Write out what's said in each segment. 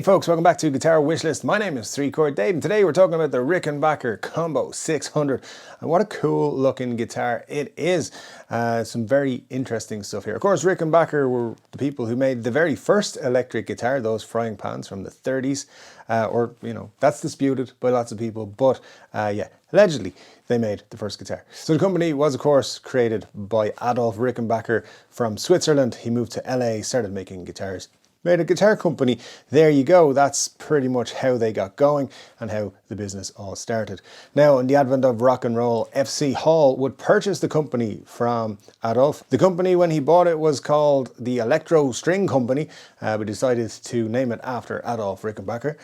folks, welcome back to Guitar Wishlist. My name is 3-Chord Dave and today we're talking about the Rickenbacker Combo 600. And what a cool looking guitar it is. Some very interesting stuff here. Of course, Rickenbacker were the people who made the very first electric guitar, those frying pans from the 30s. Or, you know, that's disputed by lots of people, but yeah, allegedly they made the first guitar. So the company was, of course, created by Adolf Rickenbacker from Switzerland. He moved to LA, started making guitars. Made a guitar company. There you go. That's pretty much how they got going and how the business all started. Now, in the advent of rock and roll, FC Hall would purchase the company from Adolf. The company, when he bought it, was called the Electro String Company, but decided to name it after Adolf Rickenbacker.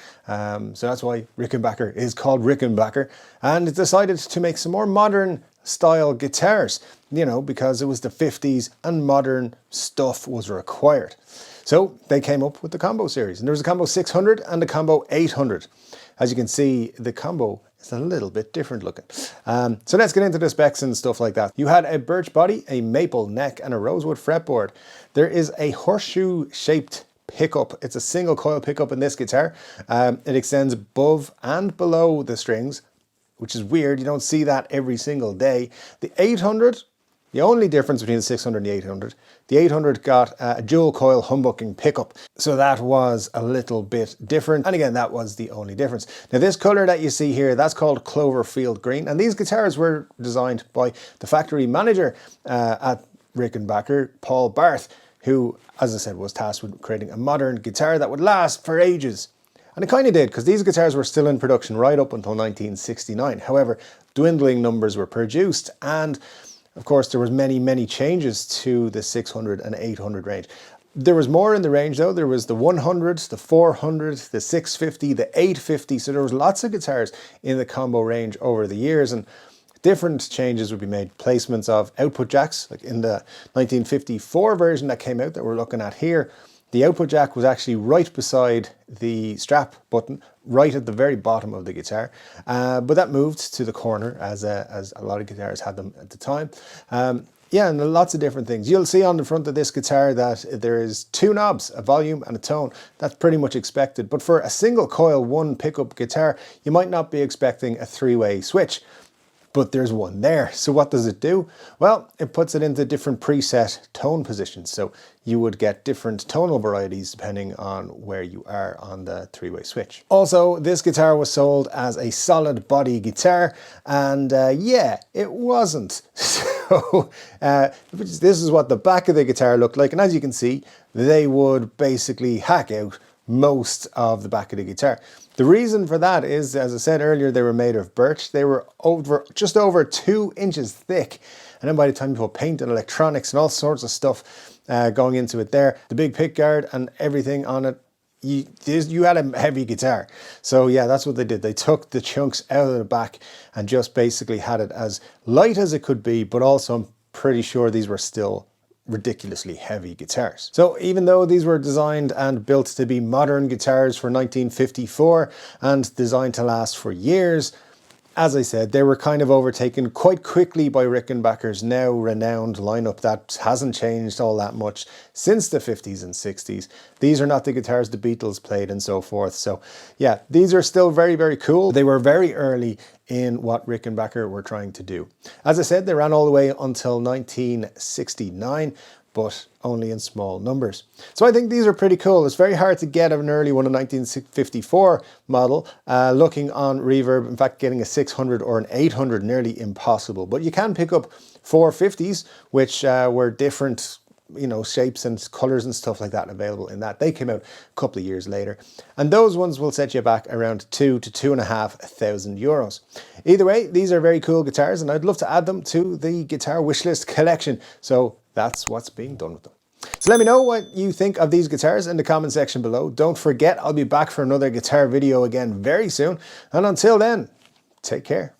So that's why Rickenbacker is called Rickenbacker. And it decided to make some more modern style guitars, you know, because it was the 50s and modern stuff was required. So they came up with the Combo series, and there was a Combo 600 and a Combo 800. As you can see, the Combo is a little bit different looking. So let's get into the specs and stuff like that. You had a birch body, a maple neck, and a rosewood fretboard. There is a horseshoe shaped pickup. It's a single coil pickup in this guitar. It extends above and below the strings, which is weird. You don't see that every single day. The 800, the only difference between the 600 and the 800, the 800 got a dual coil humbucking pickup. So that was a little bit different. And again, that was the only difference. Now this color that you see here, that's called Cloverfield Green. And these guitars were designed by the factory manager at Rickenbacker, Paul Barth, who, as I said, was tasked with creating a modern guitar that would last for ages. And it kind of did, because these guitars were still in production right up until 1969. However, dwindling numbers were produced, and of course there was many changes to the 600 and 800 range. There was more in the range though. There was the 100, the 400, the 650, the 850. So there was lots of guitars in the Combo range over the years, and different changes would be made. Placements of output jacks, like in the 1954 version that came out that we're looking at here. The output jack was actually right beside the strap button, right at the very bottom of the guitar. But that moved to the corner as a lot of guitars had them at the time. Yeah, and lots of different things. You'll see on the front of this guitar that there is two knobs, a volume and a tone. That's pretty much expected. But for a single coil, one pickup guitar, you might not be expecting a three-way switch. But there's one there. So what does it do? Well, it puts it into different preset tone positions. So you would get different tonal varieties depending on where you are on the three-way switch. Also, this guitar was sold as a solid body guitar, and yeah, it wasn't. So this is what the back of the guitar looked like. And as you can see, they would basically hack out most of the back of the guitar. The reason for that is, as I said earlier, they were made of birch. They were just over 2 inches thick. And then by the time you put paint and electronics and all sorts of stuff going into it there, the big pick guard and everything on it, you had a heavy guitar. So yeah, that's what they did. They took the chunks out of the back and just basically had it as light as it could be, but also I'm pretty sure these were still ridiculously heavy guitars. So even though these were designed and built to be modern guitars for 1954 and designed to last for years, as I said, they were kind of overtaken quite quickly by Rickenbacker's now renowned lineup that hasn't changed all that much since the 50s and 60s. These are not the guitars the Beatles played and so forth. So yeah, these are still very cool. They were very early in what Rickenbacker were trying to do. As I said, they ran all the way until 1969, but only in small numbers. So I think these are pretty cool. It's very hard to get an early one, a 1954 model, looking on Reverb. In fact, getting a 600 or an 800 nearly impossible. But you can pick up 450s, which were different, you know, shapes and colors and stuff like that available in that. They came out a couple of years later. And those ones will set you back around 2,000 to 2,500 euros. Either way, these are very cool guitars, and I'd love to add them to the Guitar Wishlist collection. So that's what's being done with them. So let me know what you think of these guitars in the comment section below. Don't forget, I'll be back for another guitar video again very soon. And until then, take care.